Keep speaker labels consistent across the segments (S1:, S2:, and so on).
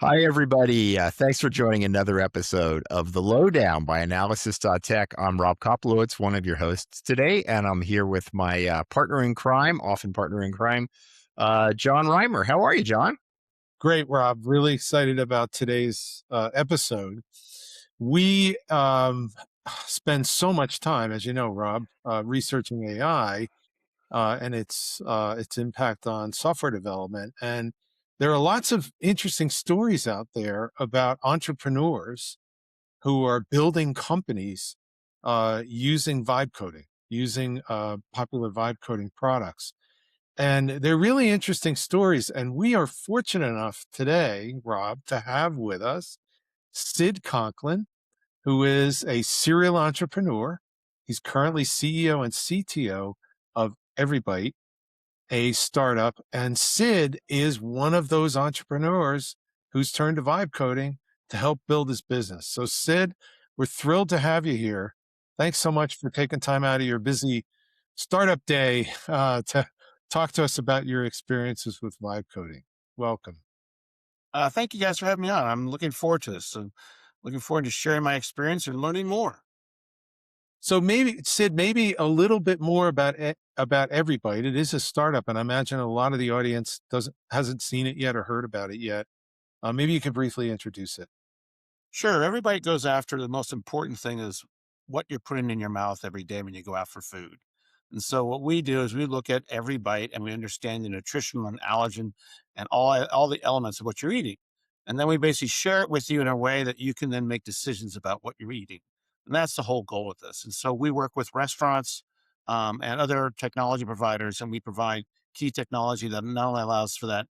S1: Hi, everybody. Thanks for joining another episode of The Lowdown by Analysis.Tech. I'm Rob Koplowitz, one of your hosts today, and I'm here with my partner in crime, often partner in crime, John Rymer. How are you, John?
S2: Great, Rob. Really excited about today's episode. We spend so much time, as you know, Rob, researching AI and its impact on software development. And there are lots of interesting stories out there about entrepreneurs who are building companies using vibe coding, using popular vibe coding products. And they're really interesting stories. And we are fortunate enough today, Rob, to have with us Sid Conklin, who is a serial entrepreneur. He's currently CEO and CTO of EveryBite, a startup. And Sid is one of those entrepreneurs who's turned to vibe coding to help build his business. So, Sid, we're thrilled to have you here. Thanks so much for taking time out of your busy startup day to talk to us about your experiences with vibe coding. Welcome.
S3: Thank you guys for having me on. I'm looking forward to this. So looking forward to sharing my experience and learning more.
S2: So maybe, Sid, maybe a little bit more about EveryBite. It is a startup, and I imagine a lot of the audience hasn't seen it yet or heard about it yet. Maybe you could briefly introduce it.
S3: Sure, everybody goes after the most important thing is what you're putting in your mouth every day when you go out for food. And so what we do is we look at every bite and we understand the nutritional and allergen and all the elements of what you're eating. And then we basically share it with you in a way that you can then make decisions about what you're eating. And that's the whole goal of this. And so we work with restaurants and other technology providers, and we provide key technology that not only allows for that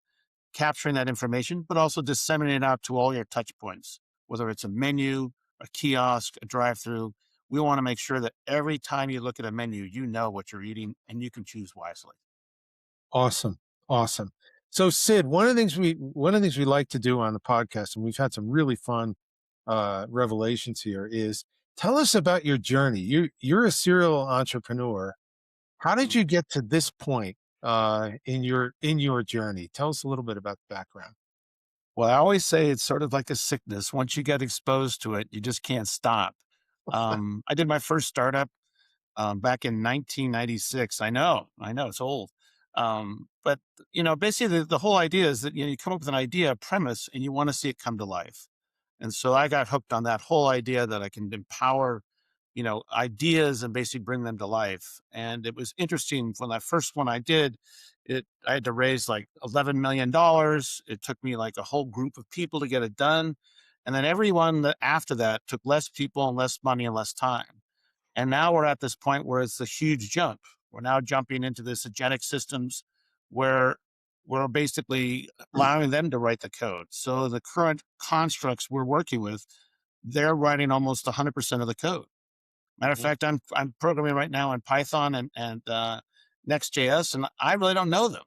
S3: capturing that information, but also disseminating it out to all your touch points, whether it's a menu, a kiosk, a drive through. We want to make sure that every time you look at a menu, you know what you're eating and you can choose wisely.
S2: Awesome. Awesome. So Sid, one of the things we like to do on the podcast, and we've had some really fun revelations here, is tell us about your journey. You're a serial entrepreneur. How did
S3: Mm.
S2: you get to this point in your journey? Tell us a little bit about the background.
S3: Well, I always say it's sort of like a sickness. Once you get exposed to it, you just can't stop. I did my first startup back in 1996. I know, it's old. But basically, the whole idea is that you come up with an idea, a premise, and you want to see it come to life. And so I got hooked on that whole idea that I can empower, ideas and basically bring them to life. And it was interesting when that first one I did. I had to raise like $11 million. It took me like a whole group of people to get it done. And then everyone that after that took less people and less money and less time. And now we're at this point where it's a huge jump. We're now jumping into this agentic systems where we're basically allowing them to write the code. So the current constructs we're working with, they're writing almost 100% of the code. Matter of
S2: Mhm.
S3: fact, I'm programming right now in Python and Next.js, and I really don't know them.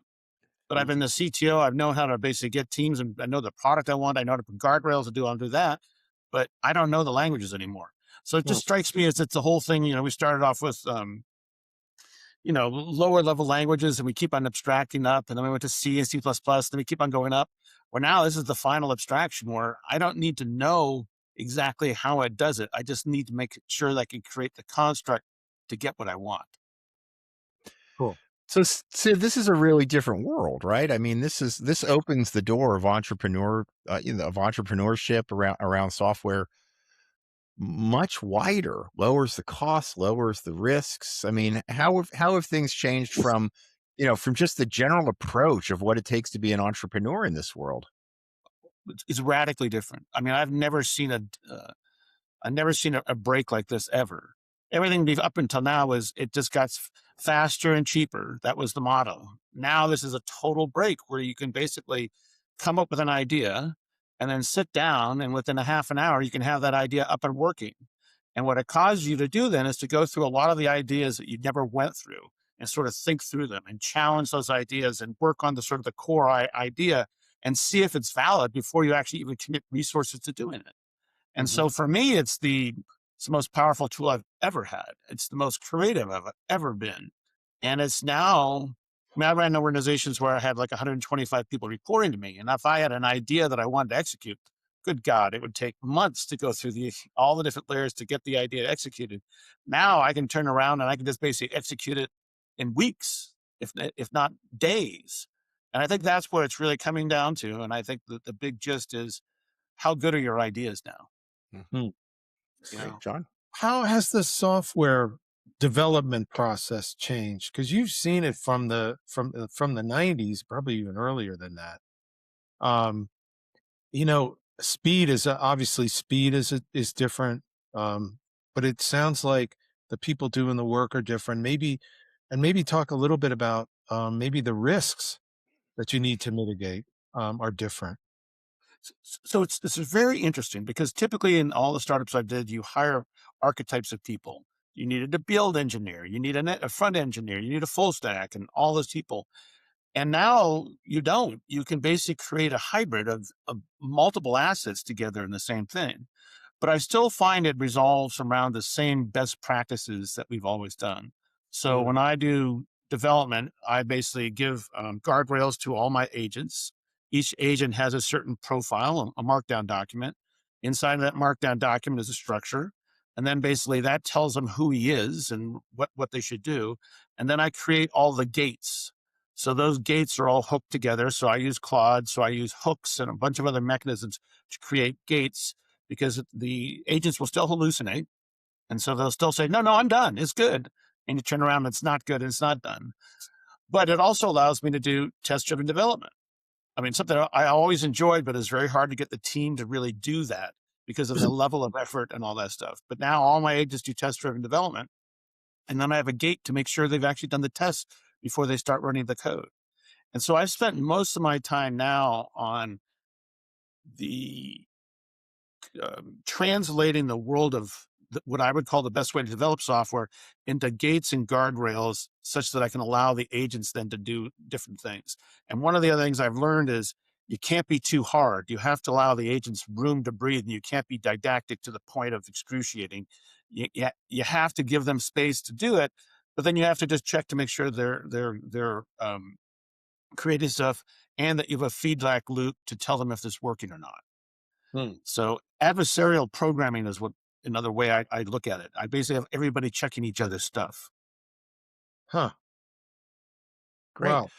S3: But I've been the CTO. I've known how to basically get teams, and I know the product I want. I know how to put guardrails to do. I'll do that, but I don't know the languages anymore. So it
S2: Mm.
S3: just strikes me as it's the whole thing. We started off with lower level languages, and we keep on abstracting up, and then we went to C and C++, then we keep on going up. Well, now this is the final abstraction where I don't need to know exactly how it does it. I just need to make sure that I can create the construct to get what I want.
S2: Cool.
S1: So, Sid, this is a really different world, right? I mean, this opens the door of of entrepreneurship around software much wider, lowers the cost, lowers the risks. I mean, how have things changed from just the general approach of what it takes to be an entrepreneur in this world?
S3: It's radically different. I mean, I've never seen a break like this ever. Everything up until now was it just got faster and cheaper. That was the motto. Now this is a total break where you can basically come up with an idea and then sit down, and within a half an hour you can have that idea up and working. And what it causes you to do then is to go through a lot of the ideas that you never went through and sort of think through them and challenge those ideas and work on the sort of the core idea and see if it's valid before you actually even commit resources to doing it. And
S2: Mhm.
S3: so for me, it's the most powerful tool I've ever had. It's the most creative I've ever been. And it's now I mean, I ran organizations where I had like 125 people reporting to me. And if I had an idea that I wanted to execute, good God, it would take months to go through all the different layers to get the idea executed. Now I can turn around and I can just basically execute it in weeks, if not days. And I think that's what it's really coming down to. And I think that the big gist is, how good are your ideas now?
S1: Mhm.
S3: You
S1: Great,
S3: know,
S1: John.
S2: How has the software development process changed? Because you've seen it from the 90s, probably even earlier than that. Um, speed is obviously speed is different, but it sounds like the people doing the work are different. Maybe talk a little bit about maybe the risks that you need to mitigate are different.
S3: so it's very interesting because typically in all the startups I did, you hire archetypes of people. You needed a build engineer, you need a front engineer, you need a full stack, and all those people. And now you don't. You can basically create a hybrid of multiple assets together in the same thing. But I still find it resolves around the same best practices that we've always done. So
S2: Mm,
S3: when I do development, I basically give guardrails to all my agents. Each agent has a certain profile, a markdown document. Inside of that markdown document is a structure. And then basically that tells them who he is and what they should do. And then I create all the gates. So those gates are all hooked together. So I use Claude. So I use hooks and a bunch of other mechanisms to create gates, because the agents will still hallucinate. And so they'll still say, no, no, I'm done. It's good. And you turn around and it's not good and it's not done. But it also allows me to do test driven development. I mean, something I always enjoyed, but it's very hard to get the team to really do that because of the level of effort and all that stuff. But now all my agents do test driven development. And then I have a gate to make sure they've actually done the tests before they start running the code. And so I've spent most of my time now on the translating the world of what I would call the best way to develop software into gates and guardrails, such that I can allow the agents then to do different things. And one of the other things I've learned is you can't be too hard. You have to allow the agents room to breathe, and you can't be didactic to the point of excruciating. You have to give them space to do it, but then you have to just check to make sure they're creating stuff, and that you have a feedback loop to tell them if it's working or not.
S2: mm,
S3: So adversarial programming is another way I look at it. I basically have everybody checking each other's stuff.
S2: huh.
S1: Great.
S2: Wow.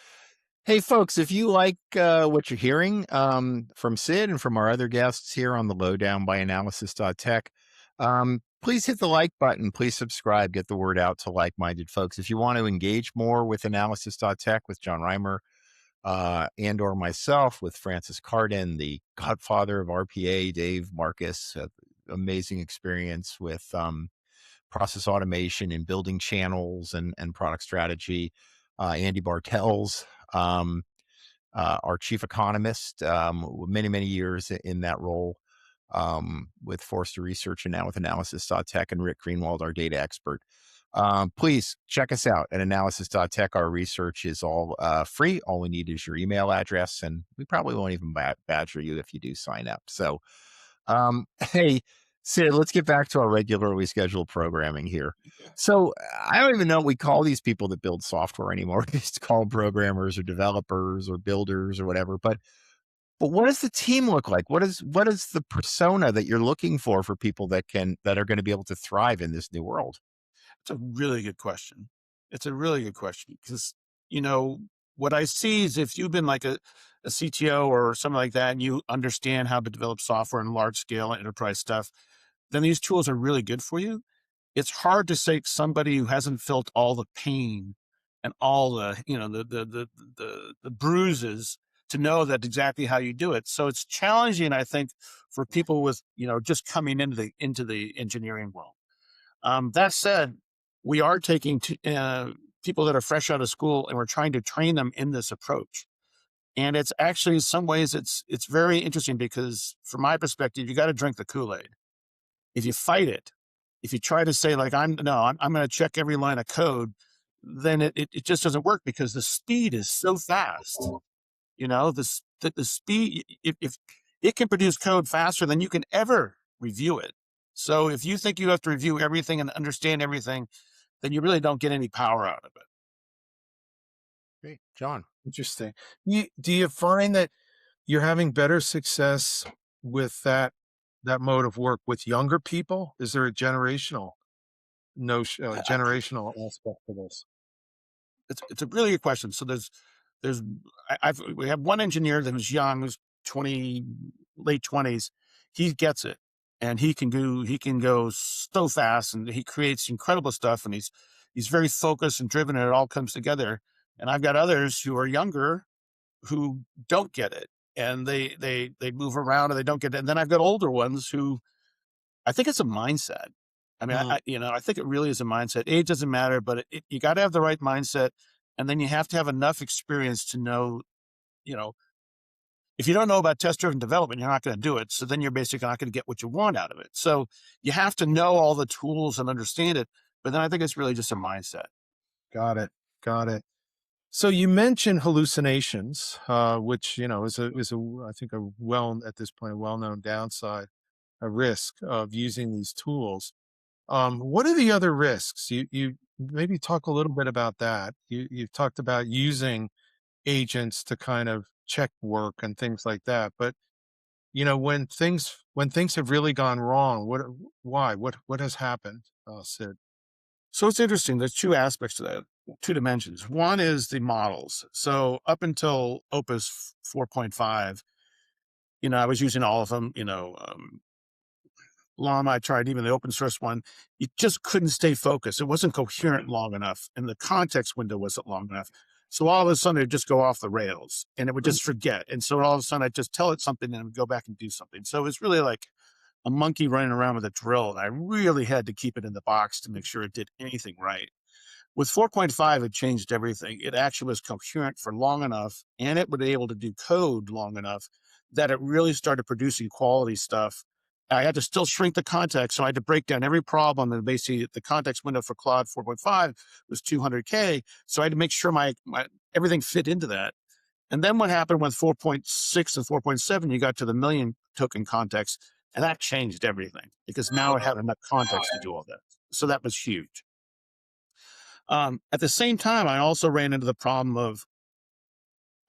S1: Hey, folks, if you like what you're hearing from Sid and from our other guests here on the Lowdown by Analysis.tech, please hit the like button. Please subscribe. Get the word out to like-minded folks. If you want to engage more with Analysis.tech, with John Rymer, and or myself, with Francis Carden, the godfather of RPA, Dave Marcus, amazing experience with process automation and building channels and product strategy. Andy Bartels, um, our chief economist, many, many years in that role, with Forrester Research and now with Analysis.tech, and Rick Greenwald, our data expert. Please check us out at Analysis.tech. Our research is all free. All we need is your email address, and we probably won't even badger you if you do sign up. So, hey, Sid, let's get back to our regularly scheduled programming here. So I don't even know what we call these people that build software anymore. We just call them programmers or developers or builders or whatever. But what does the team look like? What is the persona that you're looking for people that are going to be able to thrive in this new world?
S3: It's a really good question. It's a really good question because, you know, what I see is if you've been like a CTO or something like that, and you understand how to develop software in large scale enterprise stuff, then these tools are really good for you. It's hard to say somebody who hasn't felt all the pain and all the, you know, the bruises, to know that exactly how you do it. So it's challenging, I think, for people with, you know, just coming into the engineering world. That said, we are taking people that are fresh out of school, and we're trying to train them in this approach. And it's actually, in some ways, it's very interesting because, from my perspective, you got to drink the Kool-Aid. If you fight it, if you try to say like, I'm going to check every line of code, then it just doesn't work, because the speed is so fast. You know, the speed, if it can produce code faster than you can ever review it. So if you think you have to review everything and understand everything, then you really don't get any power out of it.
S1: Great. John.
S2: Interesting. Do you find that you're having better success with that mode of work with younger people? Is there a generational notion, generational aspect to this?
S3: It's a really good question. So there's we have one engineer that was young, who's 20, late 20s. He gets it, and he can go so fast, and he creates incredible stuff, and he's very focused and driven, and it all comes together. And I've got others who are younger who don't get it, and they move around and they don't get it. And then I've got older ones who, I think it's a mindset. I mean,
S2: Mm,
S3: I think it really is a mindset. Age doesn't matter, but you got to have the right mindset, and then you have to have enough experience to know, you know, if you don't know about test-driven development, you're not going to do it. So then you're basically not going to get what you want out of it. So you have to know all the tools and understand it. But then I think it's really just a mindset.
S2: got it. Got it. So you mentioned hallucinations, which is a I think a well at this point a well-known downside, a risk of using these tools. What are the other risks? You maybe talk a little bit about that. You've talked about using agents to kind of check work and things like that. But when things have really gone wrong, why? What has happened, Sid?
S3: So it's interesting. There's two aspects to that, two dimensions. One is the models. So up until Opus 4.5, I was using all of them, Llama, I tried even the open source one. You just couldn't stay focused. It wasn't coherent long enough, and the context window wasn't long enough. So all of a sudden, it'd just go off the rails, and it would just forget. And so all of a sudden, I'd just tell it something, and it would go back and do something. So it was really like a monkey running around with a drill, and I really had to keep it in the box to make sure it did anything right. With 4.5, it changed everything. It actually was coherent for long enough, and it would be able to do code long enough that it really started producing quality stuff. I had to still shrink the context, so I had to break down every problem. And basically, the context window for Claude 4.5 was 200K, so I had to make sure my everything fit into that. And then what happened with 4.6 and 4.7, you got to the million token context, and that changed everything because now it had enough context to do all that. So that was huge. At the same time, I also ran into the problem of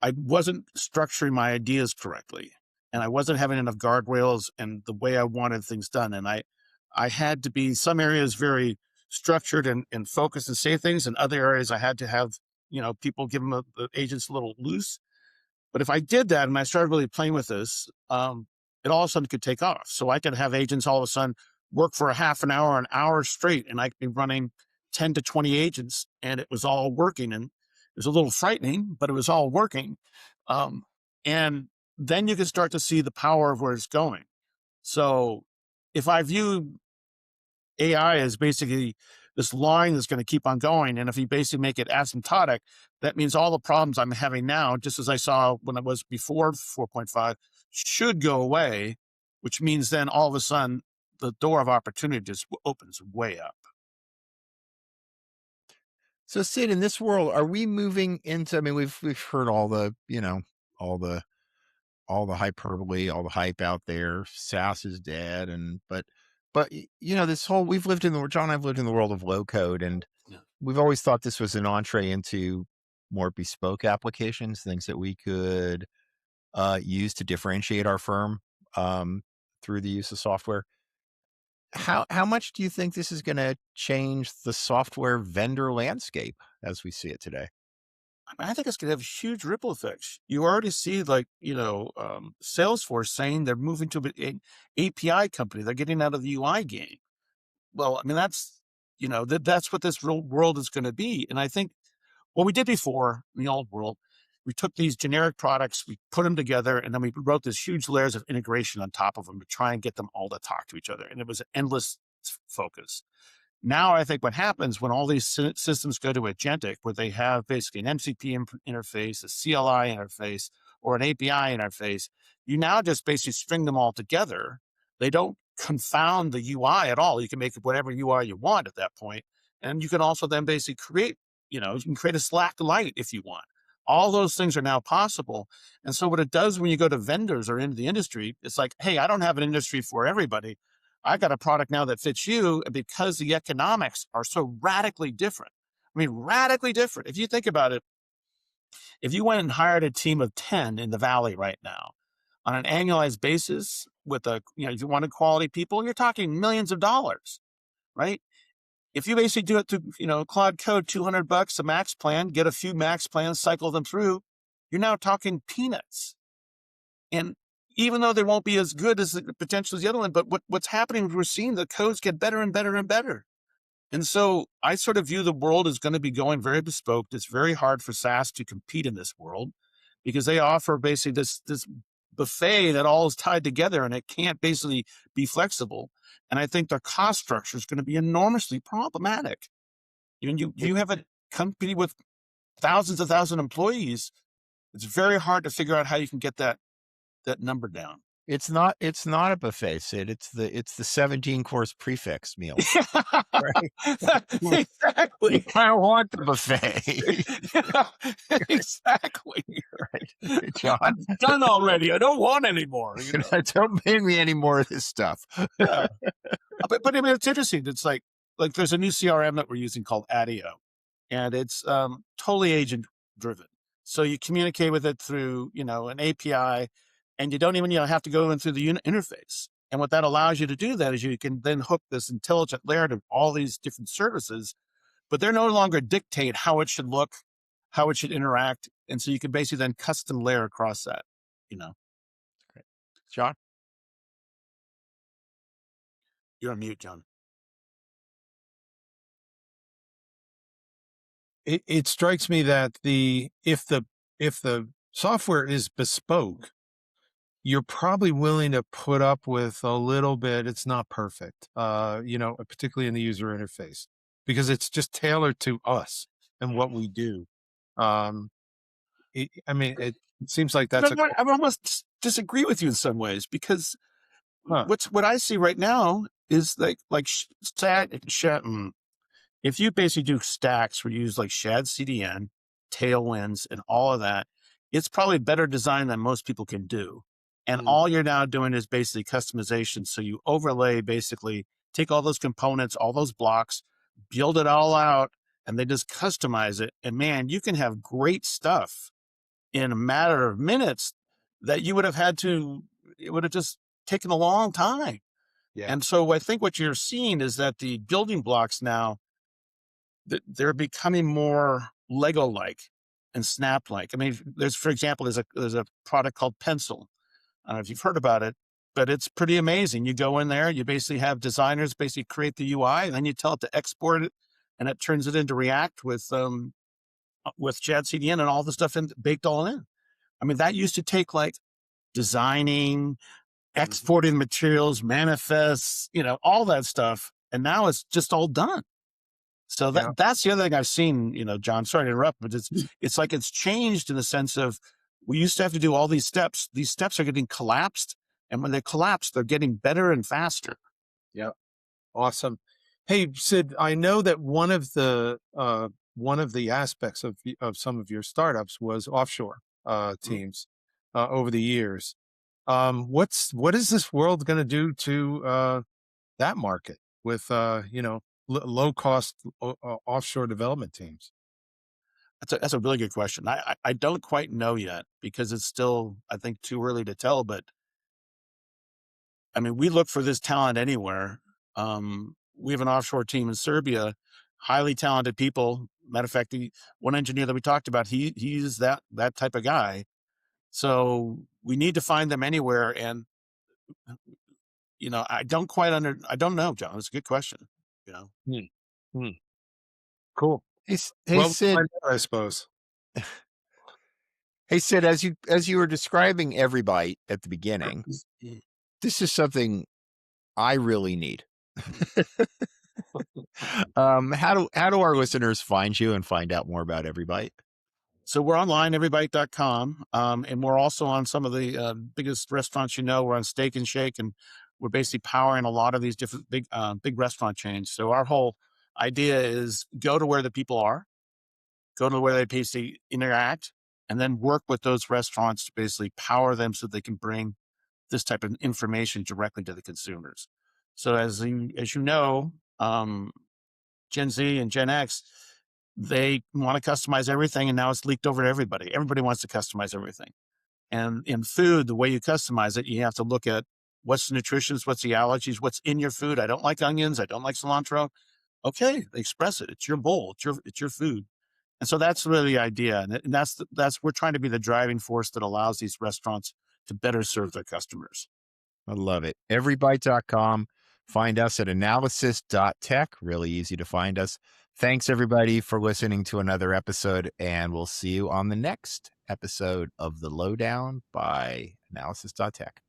S3: I wasn't structuring my ideas correctly, and I wasn't having enough guardrails and the way I wanted things done. And I had to be some areas very structured and focused and say things, and other areas I had to have, people give them the agents a little loose. But if I did that and I started really playing with this, it all of a sudden could take off. So I could have agents all of a sudden work for a half an hour, an hour straight, and I could be running 10 to 20 agents, and it was all working. And it was a little frightening, but it was all working. Um, and then you can start to see the power of where it's going. So if I view AI as basically this line that's going to keep on going, and if you basically make it asymptotic, that means all the problems I'm having now, just as I saw when I was before 4.5, should go away, which means then all of a sudden the door of opportunity just opens way up.
S1: So Sid, in this world, are we moving into, I mean, we've heard all the, all the hyperbole, all the hype out there. SaaS is dead, but this whole John and I've lived in the world of low code, and
S3: Yeah.
S1: we've always thought this was an entree into more bespoke applications, things that we could use to differentiate our firm through the use of software. How much do you think this is going to change the software vendor landscape as we see it today?
S3: I think it's going to have huge ripple effects. You already see, like, Salesforce saying they're moving to an API company. They're getting out of the UI game. Well, I mean, that's what this real world is going to be. And I think what we did before in the old world, we took these generic products, we put them together, and then we wrote this huge layers of integration on top of them to try and get them all to talk to each other. And it was an endless focus. Now, I think what happens when all these systems go to agentic, where they have basically an MCP interface, a CLI interface, or an API interface, you now just basically string them all together. They don't confound the UI at all. You can make it whatever UI you want at that point. And you can also then basically create, you can create a Slack light if you want. All those things are now possible. And so what it does when you go to vendors or into the industry, it's like, hey, I don't have an industry for everybody. I got a product now that fits you. And because the economics are so radically different, I mean, radically different. If you think about it, If you went and hired a team of 10 in the Valley right now on an annualized basis with if you wanted quality people, you're talking millions of dollars, right? If you basically do it through, Claude Code, $200 a max plan, get a few max plans, cycle them through, you're now talking peanuts. And even though they won't be as good as the potential as the other one, but what's happening is we're seeing the codes get better and better and better. And so I sort of view the world as going to be going very bespoke. It's very hard for SaaS to compete in this world because they offer basically this buffet that all is tied together and it can't basically be flexible. And I think the cost structure is going to be enormously problematic. You have a company with thousands of employees. It's very hard to figure out how you can get that number down.
S1: It's not a buffet, Sid. It's the 17-course prefix meal. Right?
S3: Exactly.
S1: I want the buffet.
S3: Exactly.
S1: Right. John.
S3: I'm done already. I don't want any more.
S1: Don't pay me any more of this stuff.
S3: Yeah. But I mean, it's interesting. It's like there's a new CRM that we're using called Adio, and it's totally agent driven. So you communicate with it through, an API, and you don't even, have to go in through the interface. And what that allows you to do then is you can then hook this intelligent layer to all these different services, but they're no longer dictate how it should look, how it should interact. And so you can basically then custom layer across that,
S1: Great. John?
S3: You're on mute, John.
S2: It strikes me that if the software is bespoke, you're probably willing to put up with a little bit. It's not perfect, particularly in the user interface, because it's just tailored to us and what we do. It seems like that's
S3: I almost disagree with you in some ways because what I see right now is if you basically do stacks where you use like Shad CDN, Tailwinds, and all of that, it's probably better designed than most people can do. And all you're now doing is basically customization. So you overlay, basically take all those components, all those blocks, build it all out, and they just customize it. And man, you can have great stuff in a matter of minutes that it would have just taken a long time.
S2: Yeah.
S3: And so I think what you're seeing is that the building blocks now, they're becoming more Lego-like and Snap-like. I mean, for example, there's a product called Pencil. I don't know if you've heard about it, but it's pretty amazing. You go in there, you basically have designers basically create the UI, and then you tell it to export it, and it turns it into React with Shad CDN and all the stuff baked all in. I mean, that used to take like designing, exporting materials, manifests, all that stuff, and now it's just all done. So that's the other thing I've seen, John, sorry to interrupt, but it's like it's changed in the sense of we used to have to do all these steps. These steps are getting collapsed. And when they collapse, they're getting better and faster.
S2: Yeah. Awesome. Hey, Sid, I know that one of the aspects of some of your startups was offshore teams over the years. What is this world going to do to that market with low cost offshore development teams?
S3: That's a really good question. I don't quite know yet because it's still, I think, too early to tell. But I mean, we look for this talent anywhere. We have an offshore team in Serbia, highly talented people. Matter of fact, the one engineer that we talked about, he's that type of guy. So we need to find them anywhere. And I don't know, John. It's a good question.
S2: Cool.
S1: Hey, Sid.
S2: I suppose.
S1: Hey, Sid, as you were describing EveryBite at the beginning, this is something I really need. How do our listeners find you and find out more about EveryBite?
S3: So we're online, everybite.com. And we're also on some of the biggest restaurants, we're on Steak and Shake, and we're basically powering a lot of these different big restaurant chains. So our whole idea is go to where the people are, go to where they basically interact, and then work with those restaurants to basically power them so they can bring this type of information directly to the consumers. So as you know, Gen Z and Gen X, they want to customize everything, and now it's leaked over to everybody. Everybody wants to customize everything. And in food, the way you customize it, you have to look at what's the nutrition, what's the allergies, what's in your food. I don't like onions. I don't like cilantro. Okay, express it. It's your bowl. It's your food. And so that's really the idea. And that's we're trying to be the driving force that allows these restaurants to better serve their customers.
S1: I love it. Everybite.com. Find us at analysis.tech. Really easy to find us. Thanks, everybody, for listening to another episode, and we'll see you on the next episode of The Lowdown by analysis.tech.